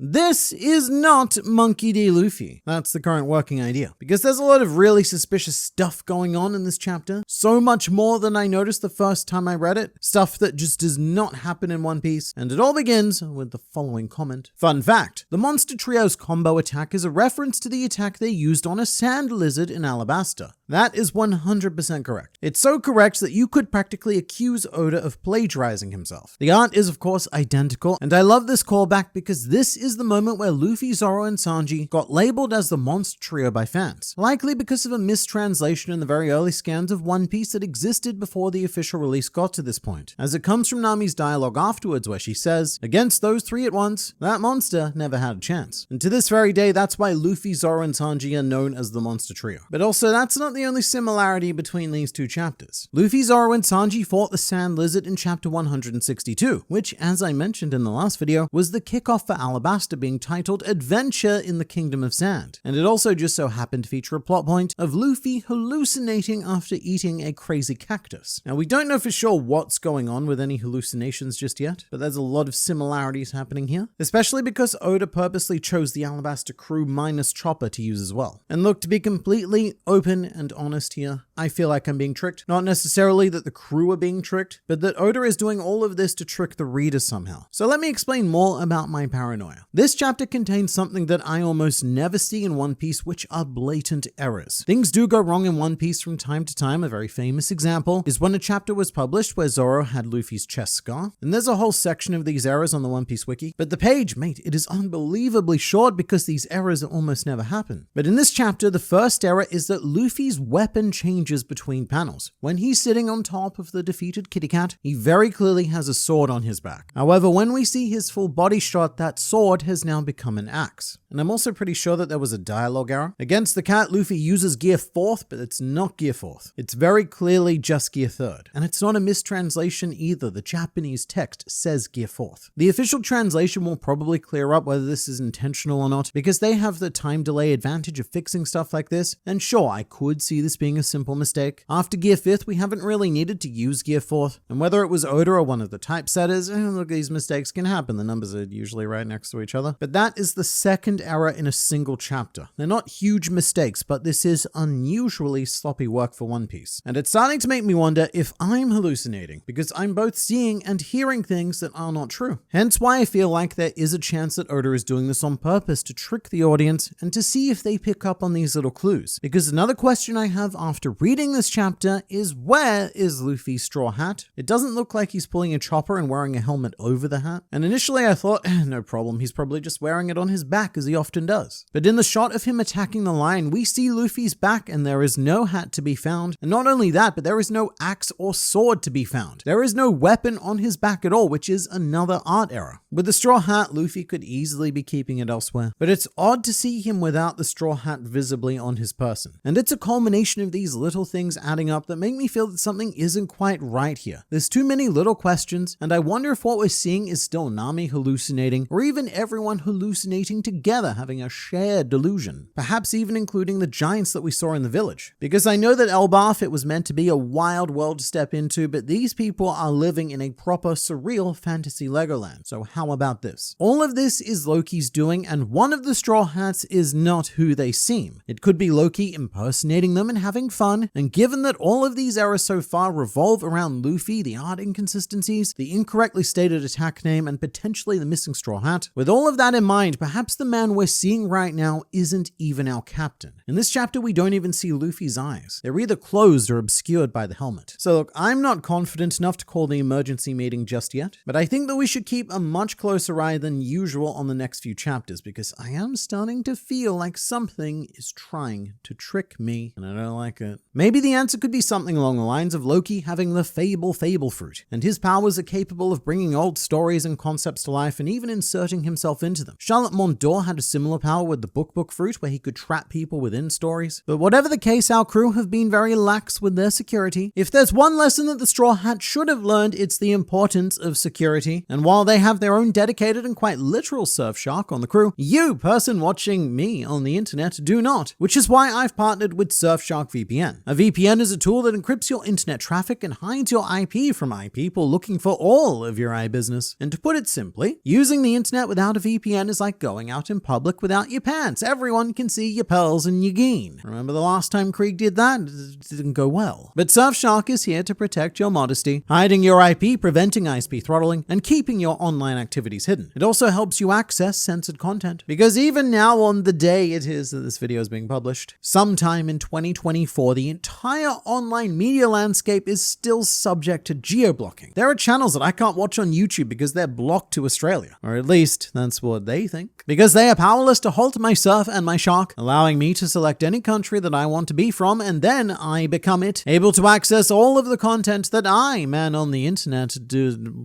This is not Monkey D. Luffy. That's the current working idea. Because there's a lot of really suspicious stuff going on in this chapter. So much more than I noticed the first time I read it. Stuff that just does not happen in One Piece. And it all begins with the following comment. Fun fact, the Monster Trio's combo attack is a reference to the attack they used on a sand lizard in Alabasta. That is 100% correct. It's so correct that you could practically accuse Oda of plagiarizing himself. The art is of course identical, and I love this callback because this is the moment where Luffy, Zoro, and Sanji got labeled as the Monster Trio by fans, likely because of a mistranslation in the very early scans of One Piece that existed before the official release got to this point, as it comes from Nami's dialogue afterwards where she says, "Against those three at once, that monster never had a chance." And to this very day, that's why Luffy, Zoro, and Sanji are known as the Monster Trio. But also, that's not the only similarity between these two chapters. Luffy, Zoro, and Sanji fought the Sand Lizard in chapter 162, which, as I mentioned in the last video, was the kickoff for Alabasta being titled Adventure in the Kingdom of Sand. And it also just so happened to feature a plot point of Luffy hallucinating after eating a crazy cactus. Now, we don't know for sure what's going on with any hallucinations just yet, but there's a lot of similarities happening here, especially because Oda purposely chose the Alabasta crew minus Chopper to use as well. And look, to be completely open and honest here, I feel like I'm being tricked. Not necessarily that the crew are being tricked, but that Oda is doing all of this to trick the reader somehow. So let me explain more about my paranoia. This chapter contains something that I almost never see in One Piece, which are blatant errors. Things do go wrong in One Piece from time to time. A very famous example is when a chapter was published where Zoro had Luffy's chest scar. And there's a whole section of these errors on the One Piece wiki. But the page, mate, it is unbelievably short because these errors almost never happen. But in this chapter, the first error is that Luffy's weapon changes between panels. When he's sitting on top of the defeated Kitty Cat, he very clearly has a sword on his back. However, when we see his full body shot, that sword has now become an axe. And I'm also pretty sure that there was a dialogue error. Against the cat, Luffy uses gear 4th, but it's not gear 4th. It's very clearly just gear 3rd. And it's not a mistranslation either. The Japanese text says gear 4th. The official translation will probably clear up whether this is intentional or not, because they have the time delay advantage of fixing stuff like this. And sure, I could see this being a simple mistake. After gear 5th, we haven't really needed to use gear 4th. And whether it was Oda or one of the typesetters, look, these mistakes can happen. The numbers are usually right next to each other. But that is the second error in a single chapter. They're not huge mistakes, but this is unusually sloppy work for One Piece. And it's starting to make me wonder if I'm hallucinating, because I'm both seeing and hearing things that are not true. Hence why I feel like there is a chance that Oda is doing this on purpose to trick the audience and to see if they pick up on these little clues. Because another question I have after reading this chapter is, where is Luffy's straw hat? It doesn't look like he's pulling a chopper and wearing a helmet over the hat. And initially I thought, no problem, he's probably just wearing it on his back as he often does. But in the shot of him attacking the lion, we see Luffy's back and there is no hat to be found. And not only that, but there is no axe or sword to be found. There is no weapon on his back at all, which is another art error. With the straw hat, Luffy could easily be keeping it elsewhere. But it's odd to see him without the straw hat visibly on his person. And it's a culmination of these little things adding up that make me feel that something isn't quite right here. There's too many little questions, and I wonder if what we're seeing is still Nami hallucinating, or even everyone hallucinating together, having a shared delusion. Perhaps even including the giants that we saw in the village. Because I know that Elbaf, it was meant to be a wild world to step into, but these people are living in a proper surreal fantasy Legoland. So how about this? All of this is Loki's doing, and one of the Straw Hats is not who they seem. It could be Loki impersonating them and having fun, and given that all of these errors so far revolve around Luffy, the art inconsistencies, the incorrectly stated attack name, and potentially the missing straw hat, with all of that in mind, perhaps the man we're seeing right now isn't even our captain. In this chapter, we don't even see Luffy's eyes. They're either closed or obscured by the helmet. So look, I'm not confident enough to call the emergency meeting just yet, but I think that we should keep a much closer eye than usual on the next few chapters, because I am starting to feel like something is trying to trick me, and I don't like it. Maybe the answer could be something along the lines of Loki having the Fable Fruit, and his powers are capable of bringing old stories and concepts to life and even inserting himself into them. Charlotte Mondor had a similar power with the Book Fruit, where he could trap people within stories. But whatever the case, our crew have been very lax with their security. If there's one lesson that the Straw Hat should have learned, it's the importance of security. And while they have their own dedicated and quite literal Surfshark on the crew, you, person watching me on the internet, do not. Which is why I've partnered with Surfshark VPN. A VPN is a tool that encrypts your internet traffic and hides your IP from people looking for all of your business. And to put it simply, using the internet without a VPN is like going out in public without your pants. Everyone can see your pearls and your geen. Remember the last time Krieg did that? It didn't go well. But Surfshark is here to protect your modesty, hiding your IP, preventing ISP throttling, and keeping your online activities hidden. It also helps you access censored content. Because even now, on the day it is that this video is being published, sometime in 2024, the entire online media landscape is still subject to geo-blocking. There are channels that I can't watch on YouTube because they're blocked to Australia. Or at least, that's what they think. Because they are powerless to halt my surf and my shark, allowing me to select any country that I want to be from, and then I become it, able to access all of the content that I, man on the internet,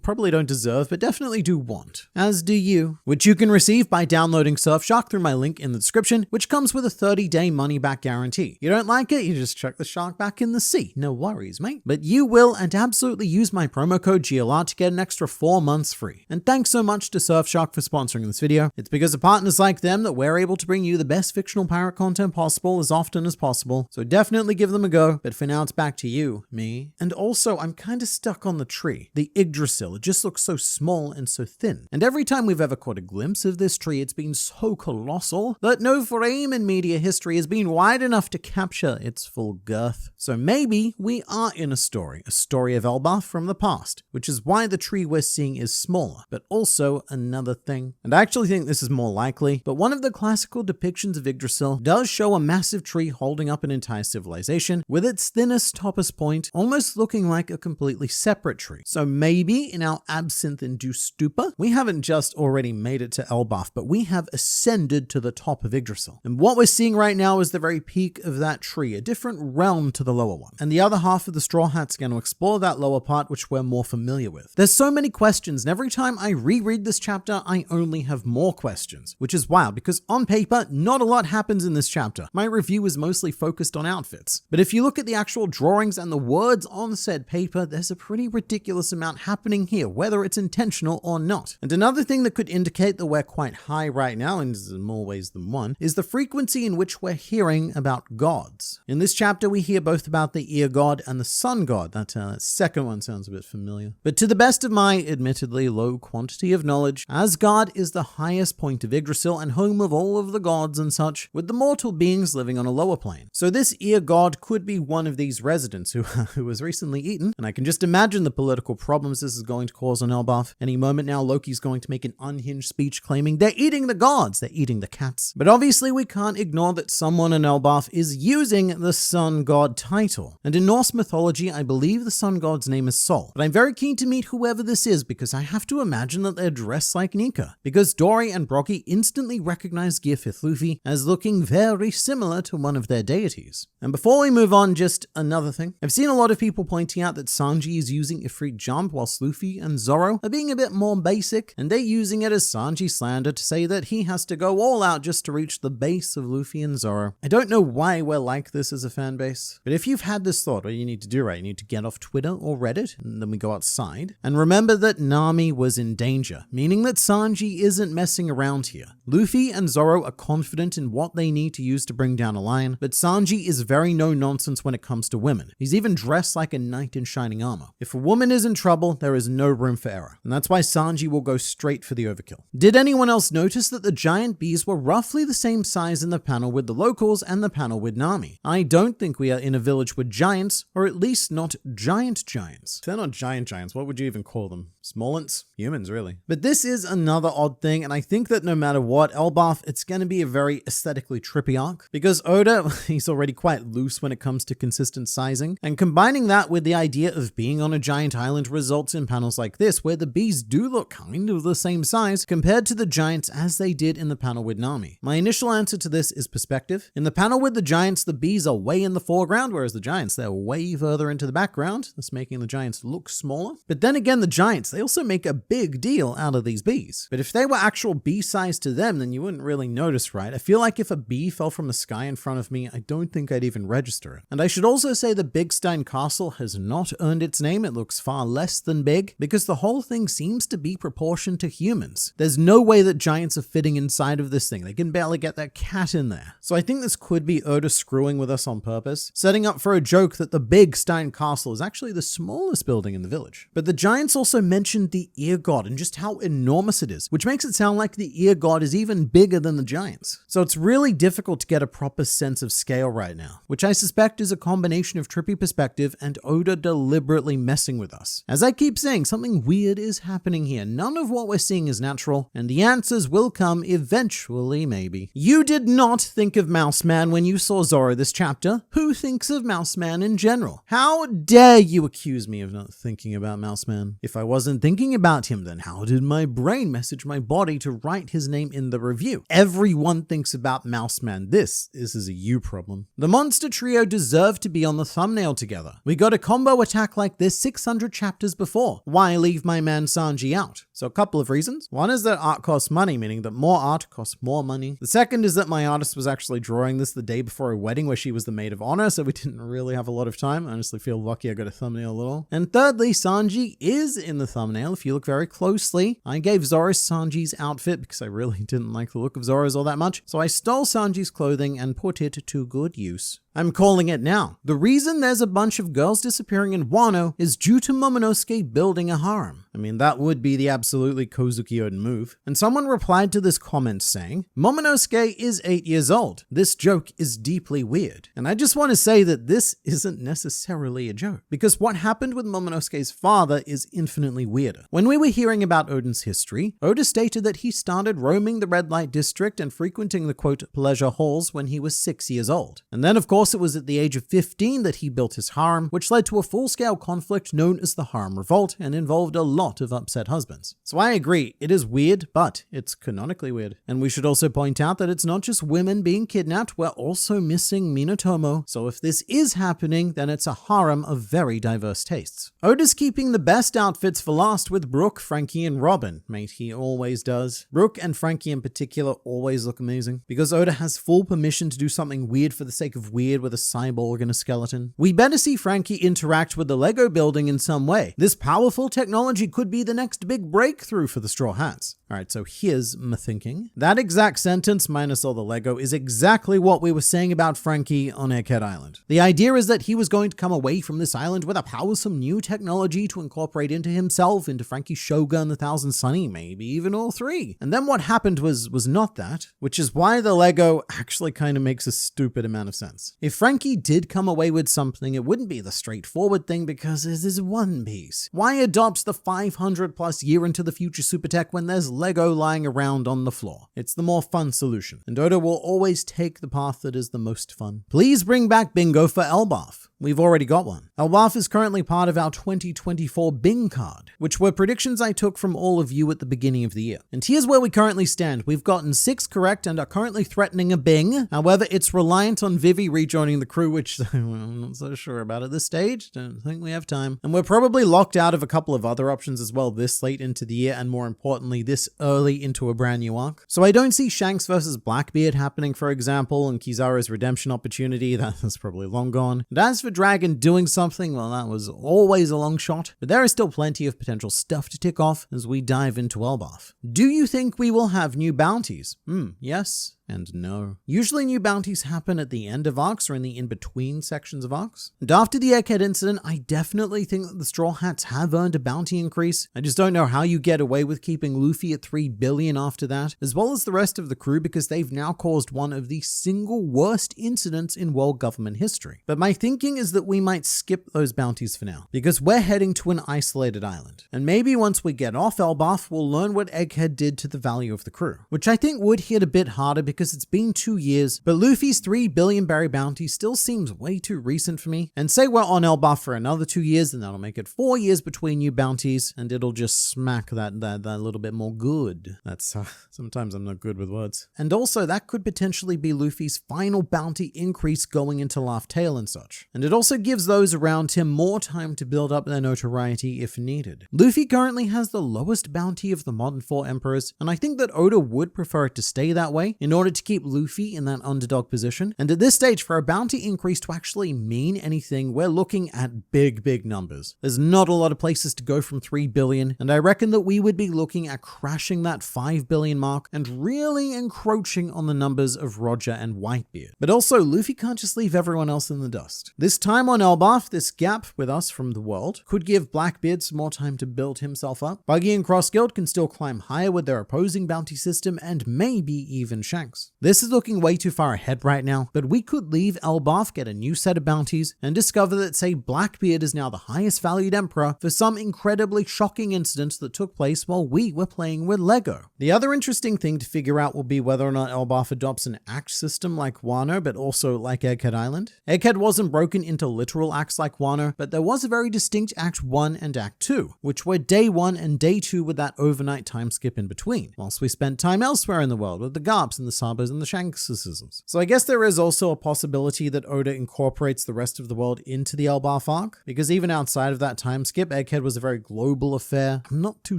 probably don't deserve, but definitely do want. As do you, which you can receive by downloading Surfshark through my link in the description, which comes with a 30-day money-back guarantee. You don't like it, you just chuck the shark back in the sea. No worries, mate. But you will, and absolutely use my promo code GLR to get an extra 4 months free. And thanks so much to Surfshark for sponsoring this video. It's because of partners like them that we're able to bring you the best fictional pirate content possible as often as possible. So definitely give them a go. But for now, it's back to you, me. And also, I'm kind of stuck on the tree. The Yggdrasil, it just looks so small and so thin. And every time we've ever caught a glimpse of this tree, it's been so colossal that no frame in media history has been wide enough to capture its full girth. So maybe we are in a story of Elbaf from the past, which is why the tree we're seeing is smaller, but also another thing. And I actually think this is more likely, but one of the classical depictions of Yggdrasil does show a massive tree holding up an entire civilization with its thinnest toppest point almost looking like a completely separate tree. So maybe in our absinthe-induced stupor, we haven't just already made it to Elbaf, but we have ascended to the top of Yggdrasil. And what we're seeing right now is the very peak of that tree, a different realm to the lower one. And the other half of the Straw Hat's going to explore that lower part, which we're more familiar with. There's so many questions, and every time I reread this chapter, I only have more questions, which is wild because on paper, not a lot happens in this chapter. My review is mostly focused on outfits. But if you look at the actual drawings and the words on said paper, there's a pretty ridiculous amount happening here, whether it's intentional or not. And another thing that could indicate that we're quite high right now, and in more ways than one, is the frequency in which we're hearing about gods. In this chapter, we hear both about the ear god and the sun god. That second one sounds a bit familiar. But to the best of my admittedly low quantity of knowledge, Asgard is the highest point of Yggdrasil and home of all of the gods and such, with the mortal beings living on a lower plane. So this ear god could be one of these residents who was recently eaten, and I can just imagine the political problems this is going to cause on Elbaf. Any moment now, Loki's going to make an unhinged speech claiming they're eating the gods, they're eating the cats. But obviously we can't ignore that someone in Elbaf is using the sun god title. And in Norse mythology, I believe the sun god's name is Sol. But I'm very keen to meet whoever this is because I have to imagine that they're dressed like Nika. Because Dory and Brocky instantly recognize Gearfifth Luffy as looking very similar to one of their deities. And before we move on, just another thing. I've seen a lot of people pointing out that Sanji is using Ifrit Jump whilst Luffy and Zoro are being a bit more basic, and they're using it as Sanji slander to say that he has to go all out just to reach the base of Luffy and Zoro. I don't know why we're like this as a fan base, but if you've had this thought, what you need to do, right, you need to get off Twitter or Reddit, and then we go outside, and remember that Nami was in danger, meaning that Sanji isn't messing around here. Luffy and Zoro are confident in what they need to use to bring down a lion, but Sanji is very no-nonsense when it comes to women. He's even dressed like a knight in shining armor. If a woman is in trouble, there is no room for error, and that's why Sanji will go straight for the overkill. Did anyone else notice that the giant bees were roughly the same size in the panel with the locals and the panel with Nami? I don't think we are in a village with giants, or at least not giants. If they're not giants, what would you even call them? Smallants? Humans, really. But this is another odd thing, and I think that no matter what, Elbaf, it's going to be a very aesthetically trippy arc, because Oda, he's already quite loose when it comes to consistent sizing, and combining that with the idea of being on a giant island results in panels like this, where the bees do look kind of the same size compared to the giants as they did in the panel with Nami. My initial answer to this is perspective. In the panel with the giants, the bees are way in the foreground, whereas the giants, they're way further into the background, thus making the giants look smaller. But then again, the giants, they also make a big deal out of these bees. But if they were actual bee size to them, then you wouldn't really notice, right? I feel like if a bee fell from the sky in front of me, I don't think I'd even register it. And I should also say the Big Stein Castle has not earned its name. It looks far less than big because the whole thing seems to be proportioned to humans. There's no way that giants are fitting inside of this thing. They can barely get that cat in there. So I think this could be Oda screwing with us on purpose, setting up for a joke that the Big Stein Castle is actually the smallest building in the village. But the giants also mentioned the ear god and just how enormous it is, which makes it sound like the ear god is even bigger than the giants. So it's really difficult to get a proper sense of scale right now, which I suspect is a combination of trippy perspective and Oda deliberately messing with us. As I keep saying, something weird is happening here. None of what we're seeing is natural, and the answers will come eventually, maybe. You did not think of Mouseman when you saw Zoro this chapter. Who thinks of Mouseman in general? How dare you accuse me of not thinking about Mouseman? If I wasn't thinking about him, then how did my brain message my body to write his name in the review? Everyone thinks about Mouseman. This is a you problem. The monster trio deserve to be on the thumbnail together. We got a combo attack like this 600 chapters before. Why leave my man Sanji out? So a couple of reasons. One is that art costs money, meaning that more art costs more money. The second is that my artist was actually drawing this the day before a wedding where she was the maid of honor, so we didn't really have a lot of time. I honestly feel lucky I got a thumbnail a little. And thirdly, Sanji is in the thumbnail. If you look very closely, I gave Zoro Sanji's outfit because I really didn't like the look of Zoro's all that much. So I stole Sanji's clothing and put it to good use. I'm calling it now. The reason there's a bunch of girls disappearing in Wano is due to Momonosuke building a harem. I mean, that would be the absolutely Kozuki Oden move. And someone replied to this comment saying, Momonosuke is 8 years old. This joke is deeply weird. And I just want to say that this isn't necessarily a joke, because what happened with Momonosuke's father is infinitely weirder. When we were hearing about Oden's history, Oda stated that he started roaming the red light district and frequenting the quote pleasure halls when he was 6 years old. And then of course it was at the age of 15 that he built his harem, which led to a full-scale conflict known as the Harem Revolt and involved a lot of upset husbands. So I agree, it is weird, but it's canonically weird. And we should also point out that it's not just women being kidnapped, we're also missing Minatomo. So if this is happening, then it's a harem of very diverse tastes. Oda's keeping the best outfits for last with Brook, Frankie, and Robin. Mate, he always does. Brook and Frankie in particular always look amazing, because Oda has full permission to do something weird for the sake of weird with a cyborg and a skeleton. We better see Frankie interact with the Lego building in some way. This powerful technology could be the next big breakthrough for the Straw Hats. Alright, so here's my thinking. That exact sentence, minus all the Lego, is exactly what we were saying about Frankie on Egghead Island. The idea is that he was going to come away from this island with a powersome new technology to incorporate into himself, into Frankie Shogun, the Thousand Sunny, maybe even all three. And then what happened was not that, which is why the Lego actually kind of makes a stupid amount of sense. If Frankie did come away with something, it wouldn't be the straightforward thing because this is One Piece. Why adopt the 500 plus year into the future super tech when there's Lego lying around on the floor? It's the more fun solution, and Oda will always take the path that is the most fun. Please bring back Bingo for Elbaf. We've already got one. Elbaf is currently part of our 2024 Bing card, which were predictions I took from all of you at the beginning of the year. And here's where we currently stand. We've gotten 6 correct and are currently threatening a Bing. However, it's reliant on Vivi rejoining the crew, which I'm not so sure about at this stage. Don't think we have time. And we're probably locked out of a couple of other options as well this late into the year, and more importantly, this early into a brand new arc. So I don't see Shanks versus Blackbeard happening, for example, and Kizaru's redemption opportunity. That's probably long gone. And as for Dragon doing something, well, that was always a long shot, but there is still plenty of potential stuff to tick off as we dive into Elbaf. Do you think we will have new bounties? Yes and no. Usually new bounties happen at the end of arcs or in the in-between sections of arcs. And after the Egghead incident, I definitely think that the Straw Hats have earned a bounty increase. I just don't know how you get away with keeping Luffy at 3 billion after that, as well as the rest of the crew, because they've now caused one of the single worst incidents in world government history. But my thinking is that we might skip those bounties for now, because we're heading to an isolated island. And maybe once we get off Elbaf, we'll learn what Egghead did to the value of the crew, which I think would hit a bit harder because it's been 2 years, but Luffy's 3 billion berry bounty still seems way too recent for me. And say we're on Elbaf for another 2 years, then that'll make it 4 years between new bounties, and it'll just smack that little bit more good. That's, sometimes I'm not good with words. And also, that could potentially be Luffy's final bounty increase going into Laugh Tale and such. And it also gives those around him more time to build up their notoriety if needed. Luffy currently has the lowest bounty of the modern 4 emperors, and I think that Oda would prefer it to stay that way in order to keep Luffy in that underdog position. And at this stage, for a bounty increase to actually mean anything, we're looking at big numbers. There's not a lot of places to go from 3 billion, and I reckon that we would be looking at crashing that 5 billion mark and really encroaching on the numbers of Roger and Whitebeard. But also, Luffy can't just leave everyone else in the dust. This time on Elbaf, this gap with us from the world, could give Blackbeard some more time to build himself up. Buggy and Crossguild can still climb higher with their opposing bounty system, and maybe even Shanks. This is looking way too far ahead right now, but we could leave Elbaf, get a new set of bounties, and discover that, say, Blackbeard is now the highest valued emperor for some incredibly shocking incident that took place while we were playing with Lego. The other interesting thing to figure out will be whether or not Elbaf adopts an act system like Wano, but also like Egghead Island. Egghead wasn't broken into literal acts like Wano, but there was a very distinct Act 1 and Act 2, which were Day 1 and Day 2 with that overnight time skip in between, whilst we spent time elsewhere in the world with the Garps and the Sabas and the Shankses. So I guess there is also a possibility that Oda incorporates the rest of the world into the Elbaf arc, because even outside of that time skip, Egghead was a very global affair. I'm not too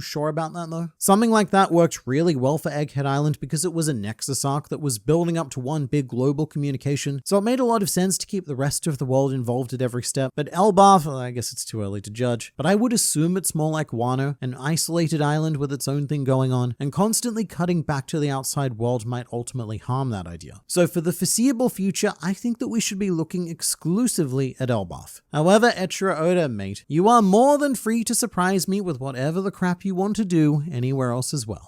sure about that though. Something like that worked really well for Egghead Island because it was a Nexus arc that was building up to one big global communication, so it made a lot of sense to keep the rest of the world involved at every step. But Elbaf, I guess it's too early to judge, but I would assume it's more like Wano, an isolated island with its own thing going on, and constantly cutting back to the outside world might ultimately harm that idea. So for the foreseeable future, I think that we should be looking exclusively at Elbaf. However, Eiichiro Oda, mate, you are more than free to surprise me with whatever the crap you want to do anywhere else as well.